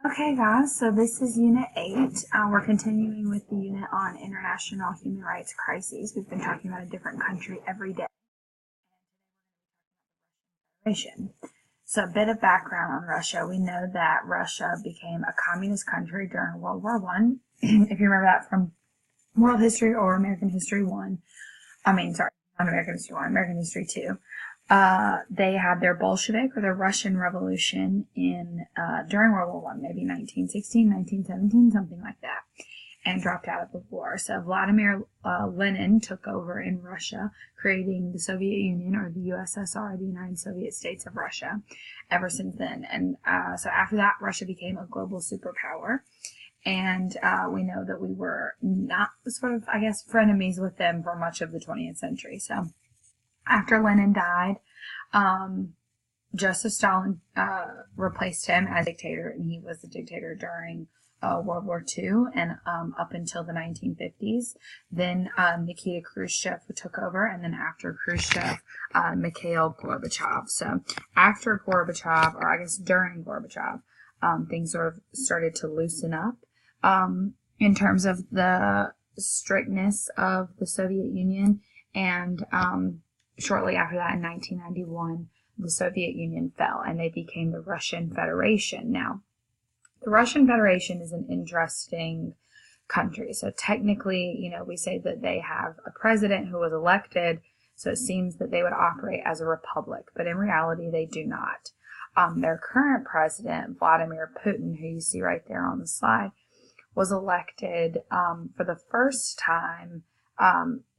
Okay, guys, so this is Unit 8. We're continuing with the unit on international human rights crises. We've been talking about a different country every day. So, a bit of background on Russia. We know that Russia became a communist country during World War One. If you remember that from World History or American History 1. Not American History 1, American History 2. They had their Bolshevik or their Russian Revolution during World War One, maybe 1916, 1917, something like that, and dropped out of the war. So Vladimir Lenin took over in Russia, creating the Soviet Union or the USSR, the United Soviet States of Russia, ever since then. And so after that, Russia became a global superpower. And we know that we were not sort of, frenemies with them for much of the 20th century. So after Lenin died, Joseph Stalin replaced him as dictator, and he was the dictator during World War II and up until the 1950s. Then Nikita Khrushchev took over, and then after Khrushchev, Mikhail Gorbachev. So after Gorbachev, or I guess during Gorbachev, things sort of started to loosen up in terms of the strictness of the Soviet Union, and shortly after that, in 1991, the Soviet Union fell and they became the Russian Federation. Now, the Russian Federation is an interesting country. So technically, we say that they have a president who was elected, so it seems that they would operate as a republic, but in reality, they do not. Their current president, Vladimir Putin, who you see right there on the slide, was elected for the first time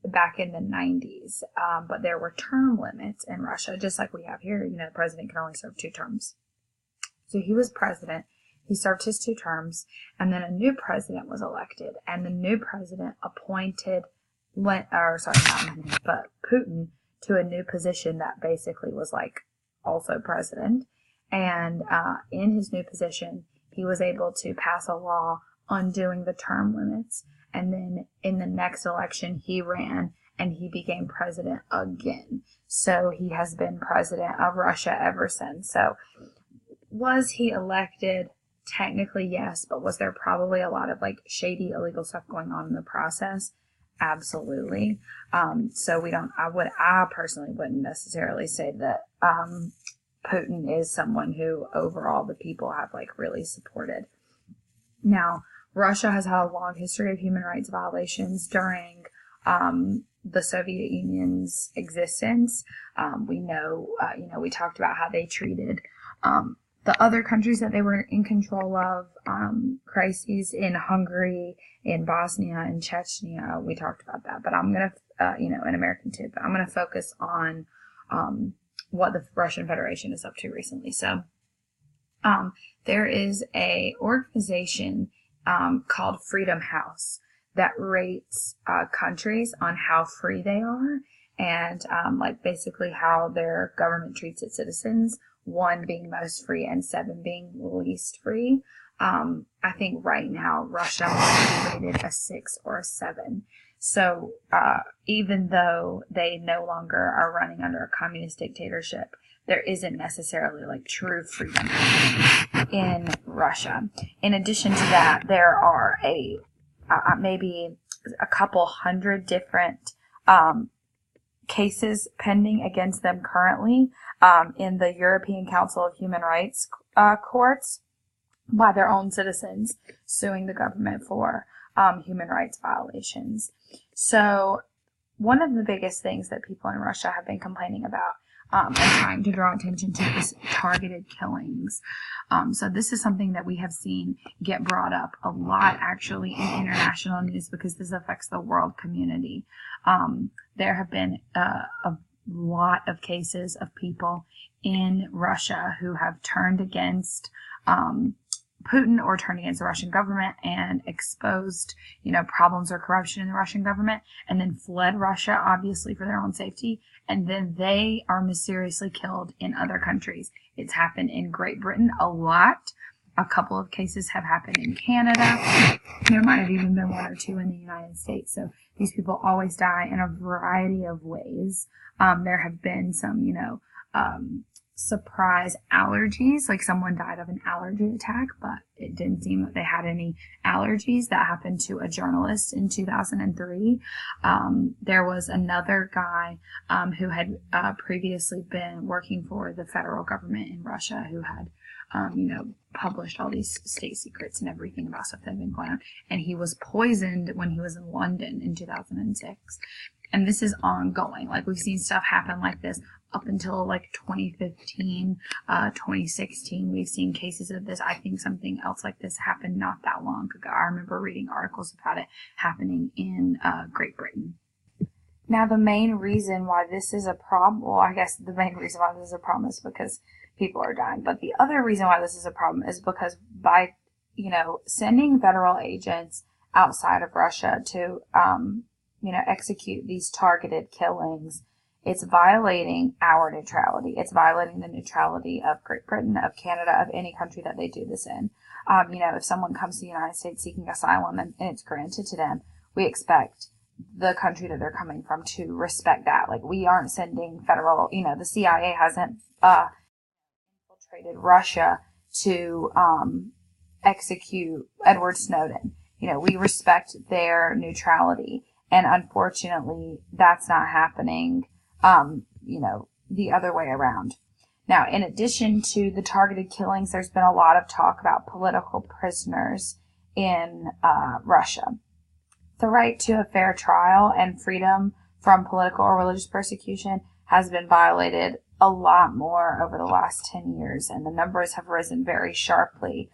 back in the 90s, but there were term limits in Russia, just like we have here. The president can only serve 2 terms. So he was president, he served his 2 terms, and then a new president was elected, and the new president appointed, Putin to a new position that basically was like also president. And in his new position, he was able to pass a law undoing the term limits. And then in the next election, he ran and he became president again. So he has been president of Russia ever since. So was he elected? Technically, yes, but was there probably a lot of shady, illegal stuff going on in the process? Absolutely. So I personally wouldn't necessarily say that Putin is someone who overall the people have really supported. Now, Russia has had a long history of human rights violations during the Soviet Union's existence. We know, we talked about how they treated the other countries that they were in control of, crises in Hungary, in Bosnia, and Chechnya. We talked about that, but I'm going to, in American too, but I'm going to focus on what the Russian Federation is up to recently. So there is a organization called Freedom House that rates countries on how free they are and basically how their government treats its citizens, 1 being most free and 7 being least free. I think right now Russia might be rated a 6 or a 7. So even though they no longer are running under a communist dictatorship, there isn't necessarily true freedom in Russia. In addition to that, there are maybe a couple hundred different cases pending against them currently in the European Council of Human Rights courts by their own citizens suing the government for human rights violations. So one of the biggest things that people in Russia have been complaining about and trying to draw attention to is targeted killings. So this is something that we have seen get brought up a lot actually in international news because this affects the world community. There have been a lot of cases of people in Russia who have turned against Putin or turned against the Russian government and exposed, problems or corruption in the Russian government, and then fled Russia, obviously for their own safety, and then they are mysteriously killed in other countries. It's happened in Great Britain a lot. A couple of cases have happened in Canada. There might have even been 1 or 2 in the United States. So these people always die in a variety of ways. There have been some, surprise allergies, like someone died of an allergy attack, but it didn't seem that they had any allergies. That happened to a journalist in 2003. There was another guy who had previously been working for the federal government in Russia who had published all these state secrets and everything about stuff that had been going on. And he was poisoned when he was in London in 2006. And this is ongoing. Like, we've seen stuff happen like this up until like 2015, 2016. We've seen cases of this. I think something else like this happened not that long ago. I remember reading articles about it happening in Great Britain. Now, the main reason why this is a problem, well, I guess the main reason why this is a problem is because people are dying. But the other reason why this is a problem is because by, sending federal agents outside of Russia to, execute these targeted killings, it's violating our neutrality. It's violating the neutrality of Great Britain, of Canada, of any country that they do this in. If someone comes to the United States seeking asylum and it's granted to them, we expect the country that they're coming from to respect that. Like, we aren't sending federal, the CIA hasn't infiltrated Russia to execute Edward Snowden. We respect their neutrality. And unfortunately, that's not happening, the other way around. Now, in addition to the targeted killings, there's been a lot of talk about political prisoners in Russia. The right to a fair trial and freedom from political or religious persecution has been violated a lot more over the last 10 years, and the numbers have risen very sharply.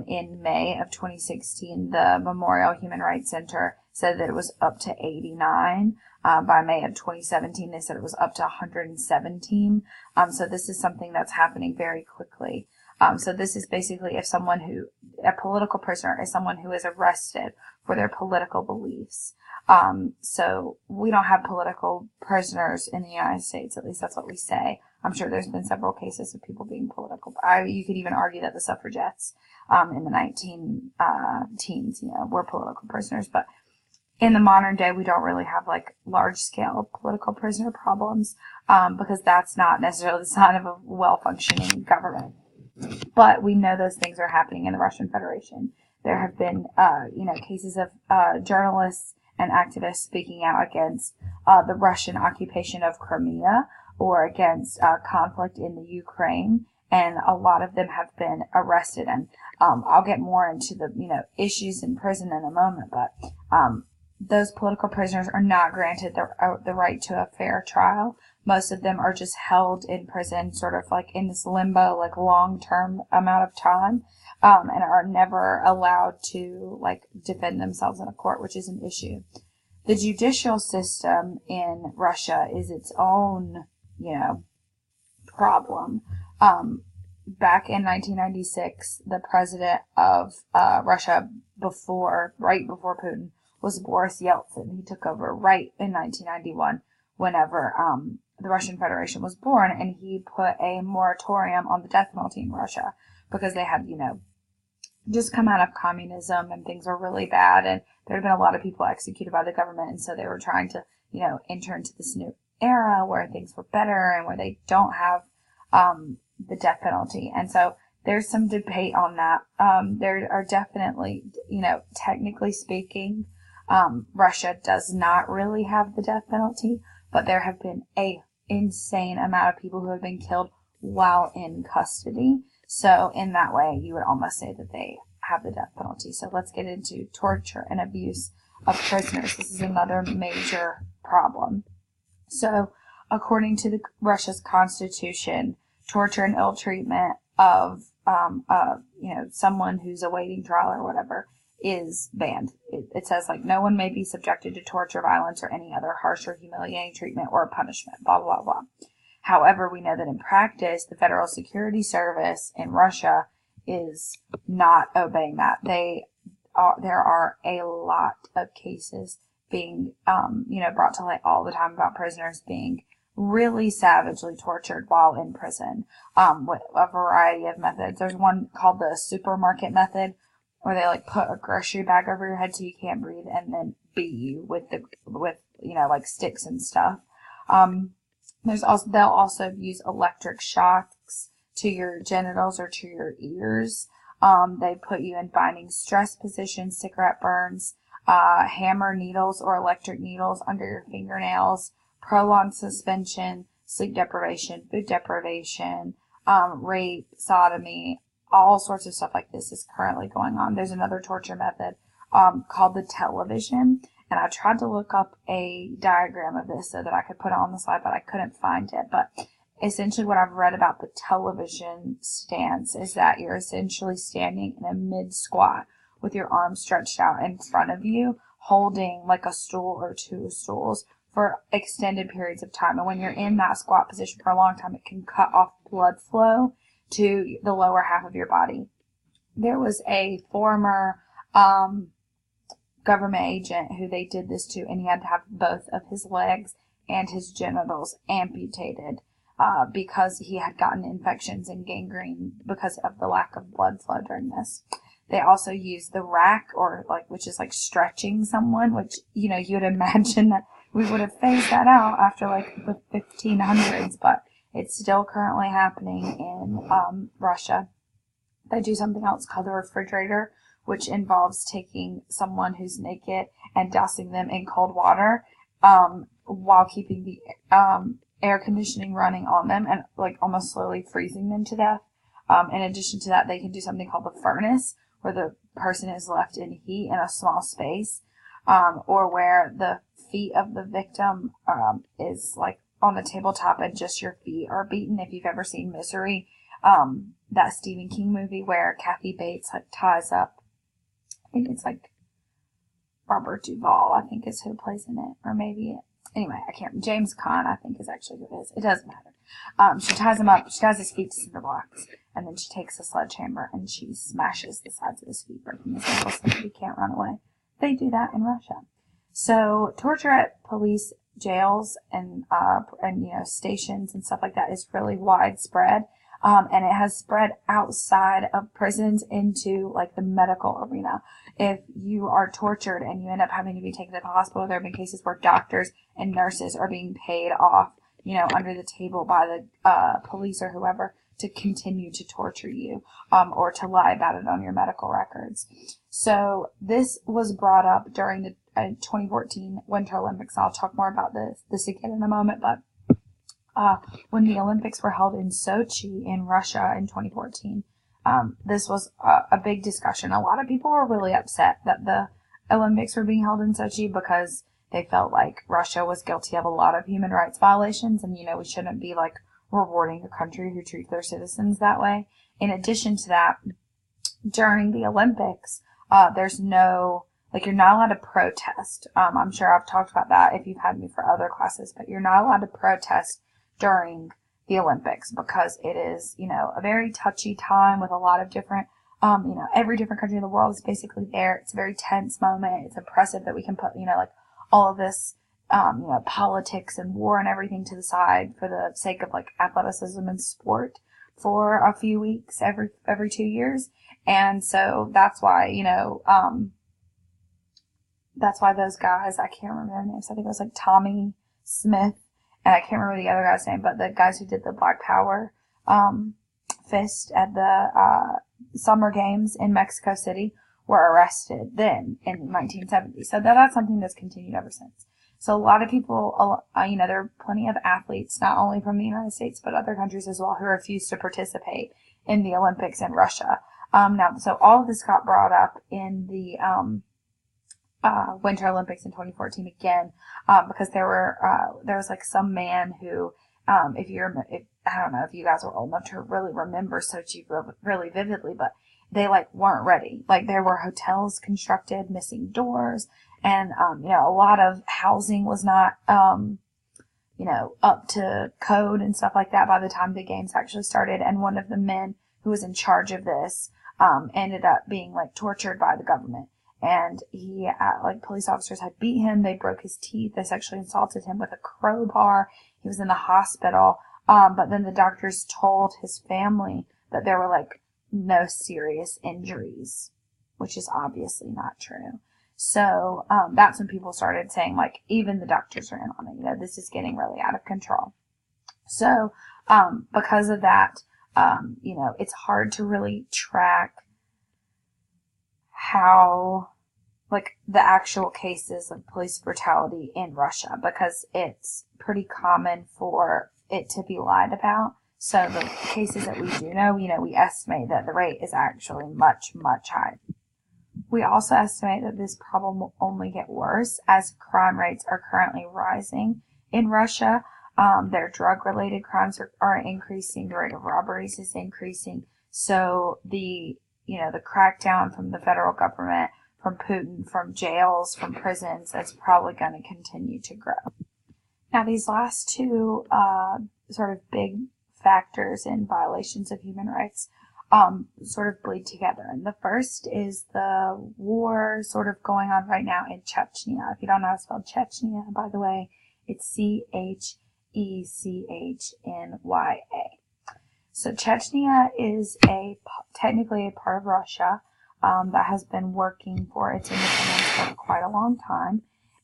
In May of 2016, the Memorial Human Rights Center said that it was up to 89. By May of 2017, they said it was up to 117. So this is something that's happening very quickly. So this is basically a political prisoner is someone who is arrested for their political beliefs. So we don't have political prisoners in the United States, at least that's what we say. I'm sure there's been several cases of people being political. You could even argue that the suffragettes in the 19 teens, were political prisoners. But in the modern day, we don't really have like large-scale political prisoner problems because that's not necessarily the sign of a well-functioning government. But we know those things are happening in the Russian Federation. There have been, cases of journalists and activists speaking out against the Russian occupation of Crimea or against conflict in the Ukraine, and a lot of them have been arrested. And I'll get more into the issues in prison in a moment, but those political prisoners are not granted the right to a fair trial. Most of them are just held in prison, sort of like in this limbo, like long-term amount of time, and are never allowed to like defend themselves in a court, which is an issue. The judicial system in Russia is its own, problem. Back in 1996, the president of Russia right before Putin, was Boris Yeltsin. He took over right in 1991, whenever the Russian Federation was born, and he put a moratorium on the death penalty in Russia because they had, just come out of communism and things were really bad, and there had been a lot of people executed by the government, and so they were trying to, enter into this new era where things were better and where they don't have the death penalty. And so there's some debate on that. There are definitely, technically speaking, Russia does not really have the death penalty, but there have been a insane amount of people who have been killed while in custody. So in that way, you would almost say that they have the death penalty. So let's get into torture and abuse of prisoners. This is another major problem. So according to Russia's constitution, torture and ill treatment of someone who's awaiting trial or whatever is banned. It says like no one may be subjected to torture, violence, or any other harsh or humiliating treatment or punishment, blah, blah, blah. However, we know that in practice, the Federal Security Service in Russia is not obeying that. There are a lot of cases being, brought to light all the time about prisoners being really savagely tortured while in prison, with a variety of methods. There's one called the supermarket method, where they like put a grocery bag over your head so you can't breathe and then beat you with sticks and stuff. They'll also use electric shocks to your genitals or to your ears. They put you in binding stress positions, cigarette burns, hammer needles or electric needles under your fingernails, prolonged suspension, sleep deprivation, food deprivation, rape, sodomy, all sorts of stuff like this is currently going on. There's another torture method called the television, and I tried to look up a diagram of this so that I could put it on the slide, but I couldn't find it. But essentially what I've read about the television stance is that you're essentially standing in a mid-squat with your arms stretched out in front of you, holding like a stool or two stools for extended periods of time. And when you're in that squat position for a long time, it can cut off blood flow to the lower half of your body. There was a former government agent who they did this to, and he had to have both of his legs and his genitals amputated because he had gotten infections and gangrene because of the lack of blood flow during this. They also use the rack, or which is like stretching someone, which, you would imagine that we would have phased that out after the 1500s, but it's still currently happening in Russia. They do something else called the refrigerator, which involves taking someone who's naked and dousing them in cold water while keeping the air conditioning running on them and almost slowly freezing them to death. In addition to that, they can do something called the furnace, where the person is left in heat in a small space, or where the feet of the victim is on the tabletop and just your feet are beaten. If you've ever seen Misery, that Stephen King movie where Kathy Bates ties up, I think it's Robert Duvall, I think is who plays in it, or maybe anyway, I can't. James Caan, I think, is actually who it is. It doesn't matter. She ties him up. She ties his feet to cinder blocks, and then she takes a sledgehammer and she smashes the sides of his feet, breaking his ankles so that he can't run away. They do that in Russia. So torture at police jails and stations and stuff like that is really widespread, and it has spread outside of prisons into the medical arena. If you are tortured and you end up having to be taken to the hospital, there have been cases where doctors and nurses are being paid off, under the table by the police or whoever to continue to torture you, or to lie about it on your medical records. So this was brought up during the 2014 Winter Olympics. I'll talk more about this again in a moment, but when the Olympics were held in Sochi in Russia in 2014, this was a big discussion. A lot of people were really upset that the Olympics were being held in Sochi because they felt like Russia was guilty of a lot of human rights violations, and we shouldn't be rewarding a country who treats their citizens that way. In addition to that, during the Olympics, there's no, you're not allowed to protest. I'm sure I've talked about that if you've had me for other classes, but you're not allowed to protest during the Olympics because it is, a very touchy time with a lot of different, every different country in the world is basically there. It's a very tense moment. It's impressive that we can put, all of this, politics and war and everything to the side for the sake of athleticism and sport for a few weeks every 2 years. And so that's why, that's why those guys, I can't remember their names. I think it was Tommy Smith, and I can't remember the other guy's name, but the guys who did the Black Power fist at the Summer Games in Mexico City were arrested then in 1970. So that's something that's continued ever since. So a lot of people, there are plenty of athletes, not only from the United States, but other countries as well, who refuse to participate in the Olympics in Russia. So all of this got brought up in the Winter Olympics in 2014 again, because there was some man who, I don't know if you guys were old enough to really remember Sochi really vividly, but they weren't ready. There were hotels constructed, missing doors, and a lot of housing was not up to code and stuff like that by the time the games actually started. And one of the men who was in charge of this ended up being tortured by the government. And he, police officers had beat him. They broke his teeth. They sexually assaulted him with a crowbar. He was in the hospital. But then the doctors told his family that there were no serious injuries, which is obviously not true. So, that's when people started saying even the doctors are in on it. This is getting really out of control. So, because of that, it's hard to really track how, like, the actual cases of police brutality in Russia, because it's pretty common for it to be lied about. So the cases that we do know, we estimate that the rate is actually much, much higher. We also estimate that this problem will only get worse as crime rates are currently rising in Russia. Their drug-related crimes are increasing. The rate of robberies is increasing. So the crackdown from the federal government, from Putin, from jails, from prisons, that's probably going to continue to grow. Now, these last two sort of big factors in violations of human rights sort of bleed together. And the first is the war sort of going on right now in Chechnya. If you don't know how to spell Chechnya, by the way, it's Chechnya. So Chechnya is technically a part of Russia that has been working for its independence for quite a long time.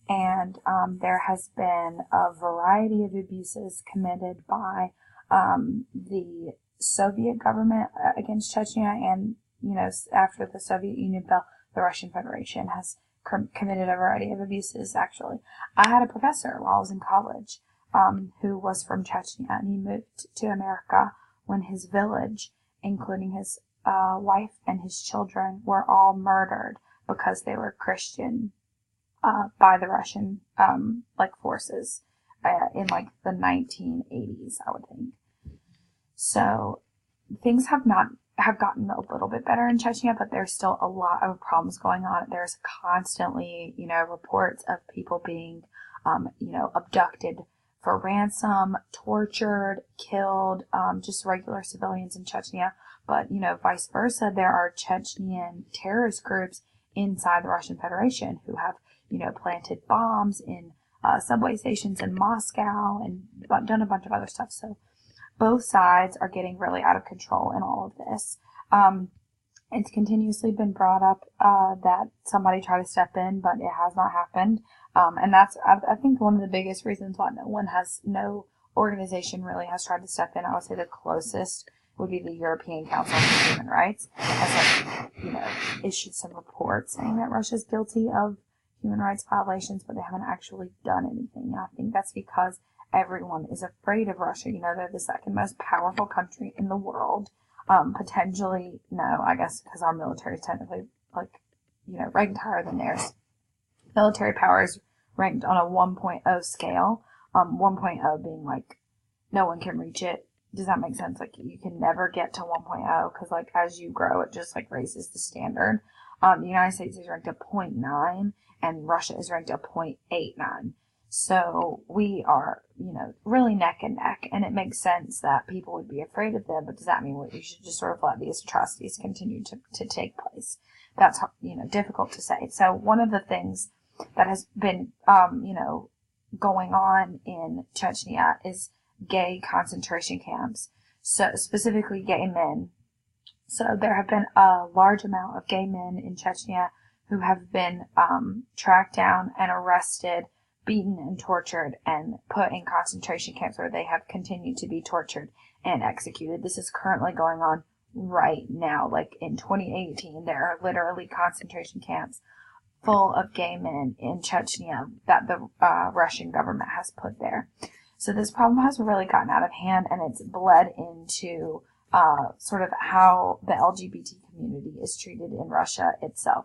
And there has been a variety of abuses committed by the Soviet government against Chechnya, and after the Soviet Union fell, the Russian Federation has committed a variety of abuses. Actually, I had a professor while I was in college who was from Chechnya, and he moved to America when his village, including his wife and his children, were all murdered because they were Christian by the Russian forces in like the 1980s, I would think. So things have gotten a little bit better in Chechnya, but there's still a lot of problems going on. There's constantly, reports of people being, abducted for ransom, tortured, killed, just regular civilians in Chechnya. But, vice versa, there are Chechnyan terrorist groups inside the Russian Federation who have, planted bombs in subway stations in Moscow and done a bunch of other stuff. So both sides are getting really out of control in all of this. It's continuously been brought up that somebody tried to step in, but it has not happened. And that's, I think, one of the biggest reasons why no organization really has tried to step in. I would say the closest would be the European Council for Human Rights, has issued some reports saying that Russia's guilty of human rights violations, but they haven't actually done anything. And I think that's because everyone is afraid of Russia. They're the second most powerful country in the world. Potentially, no, I guess because our military is technically ranked higher than theirs. Military power is ranked on a 1.0 scale. 1.0 being like no one can reach it. Does that make sense? Like you can never get to 1.0 because as you grow, it just raises the standard. The United States is ranked at 0.9 and Russia is ranked at 0.89. So we are, really neck and neck, and it makes sense that people would be afraid of them, but does that mean we should just sort of let these atrocities continue to take place? That's, difficult to say. So one of the things that has been, going on in Chechnya is gay concentration camps, so specifically gay men. So there have been a large amount of gay men in Chechnya who have been tracked down and arrested, beaten and tortured, and put in concentration camps where they have continued to be tortured and executed. This is currently going on right now. In 2018, there are literally concentration camps full of gay men in Chechnya that the Russian government has put there. So this problem has really gotten out of hand, and it's bled into sort of how the LGBT community is treated in Russia itself.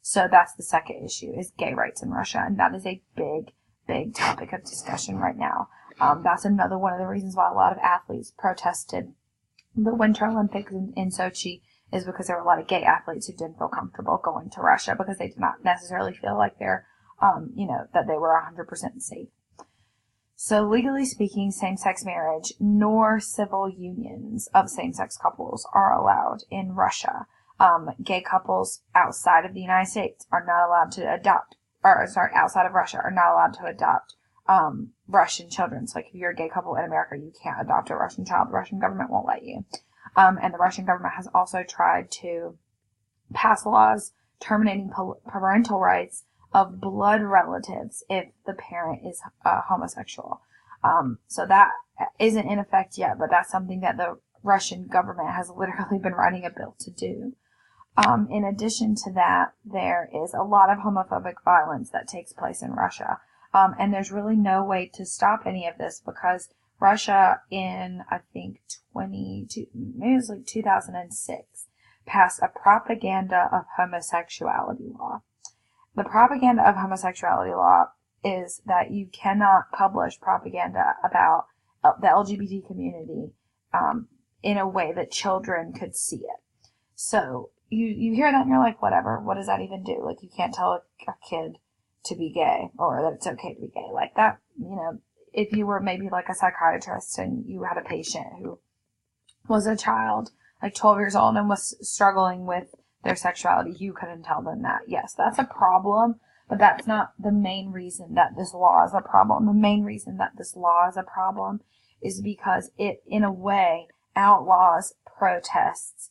So that's the second issue, is gay rights in Russia, and that is a big, big topic of discussion right now. That's another one of the reasons why a lot of athletes protested the Winter Olympics in Sochi, is because there were a lot of gay athletes who didn't feel comfortable going to Russia because they did not necessarily feel like they're, that they were 100% safe. So legally speaking, same-sex marriage nor civil unions of same-sex couples are allowed in Russia. Gay couples outside of the United States are not allowed to outside of Russia are not allowed to adopt Russian children. So if you're a gay couple in America, you can't adopt a Russian child. The Russian government won't let you. And the Russian government has also tried to pass laws terminating parental rights of blood relatives if the parent is homosexual. So that isn't in effect yet, but that's something that the Russian government has literally been writing a bill to do. In addition to that, there is a lot of homophobic violence that takes place in Russia. And there's really no way to stop any of this because Russia in, I think, maybe it was like 2006, passed a propaganda of homosexuality law. The propaganda of homosexuality law is that you cannot publish propaganda about the LGBT community in a way that children could see it. So you hear that and you're like, whatever, what does that even do? Like, you can't tell a kid to be gay or that it's okay to be gay. Like that, if you were maybe like a psychiatrist and you had a patient who was a child, like 12 years old, and was struggling with their sexuality, you couldn't tell them that. Yes, that's a problem, but that's not the main reason that this law is a problem. The main reason that this law is a problem is because it, in a way, outlaws protests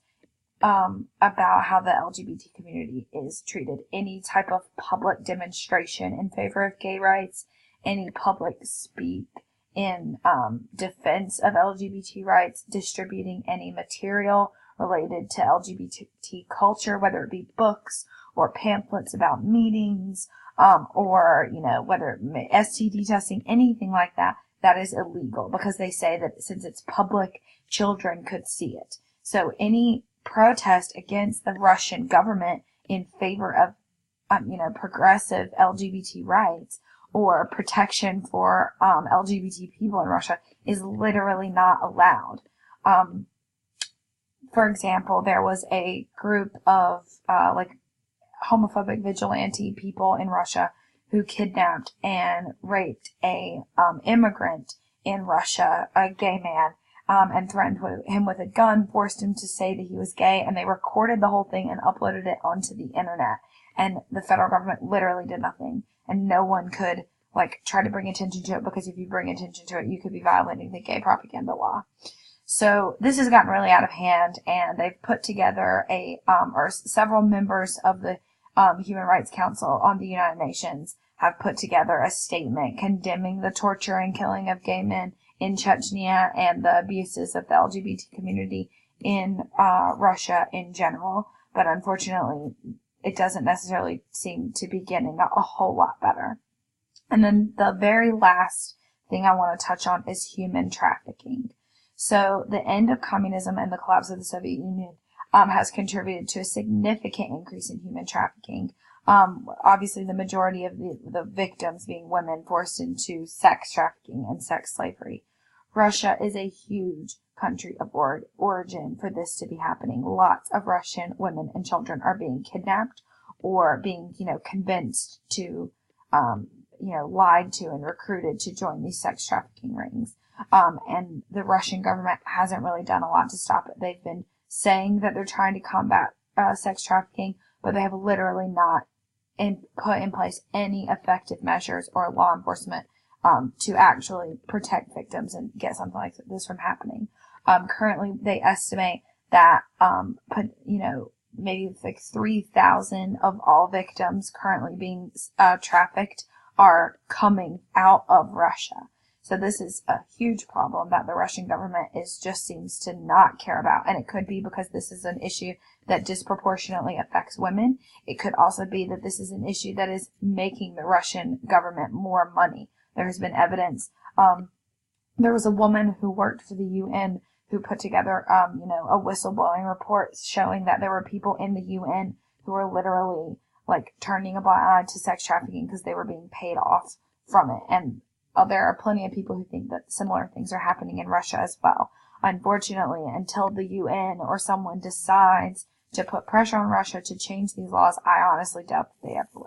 about how the LGBT community is treated. Any type of public demonstration in favor of gay rights, any public speak in defense of LGBT rights, distributing any material related to LGBT culture, whether it be books or pamphlets about meetings, or, whether STD testing, anything like that, that is illegal because they say that since it's public, children could see it. So any protest against the Russian government in favor of, progressive LGBT rights or protection for LGBT people in Russia is literally not allowed. For example, there was a group of homophobic vigilante people in Russia who kidnapped and raped a immigrant in Russia, a gay man, and threatened him with a gun, forced him to say that he was gay, and they recorded the whole thing and uploaded it onto the internet. And the federal government literally did nothing, and no one could try to bring attention to it, because if you bring attention to it, you could be violating the gay propaganda law. So this has gotten really out of hand, and they've put together or several members of the Human Rights Council on the United Nations have put together a statement condemning the torture and killing of gay men in Chechnya and the abuses of the LGBT community in Russia in general. But unfortunately, it doesn't necessarily seem to be getting a whole lot better. And then the very last thing I want to touch on is human trafficking. So the end of communism and the collapse of the Soviet Union has contributed to a significant increase in human trafficking. Obviously, the majority of the victims being women forced into sex trafficking and sex slavery. Russia is a huge country of origin for this to be happening. Lots of Russian women and children are being kidnapped or being, convinced to, lied to and recruited to join these sex trafficking rings. And the Russian government hasn't really done a lot to stop it. They've been saying that they're trying to combat sex trafficking, but they have literally not put in place any effective measures or law enforcement to actually protect victims and get something like this from happening. Currently, they estimate that maybe 3,000 of all victims currently being trafficked are coming out of Russia. So this is a huge problem that the Russian government seems to not care about. And it could be because this is an issue that disproportionately affects women. It could also be that this is an issue that is making the Russian government more money. There has been evidence. There was a woman who worked for the UN who put together, a whistleblowing report showing that there were people in the UN who were literally turning a blind eye to sex trafficking because they were being paid off from it. And there are plenty of people who think that similar things are happening in Russia as well. Unfortunately, until the UN or someone decides to put pressure on Russia to change these laws, I honestly doubt that they ever will.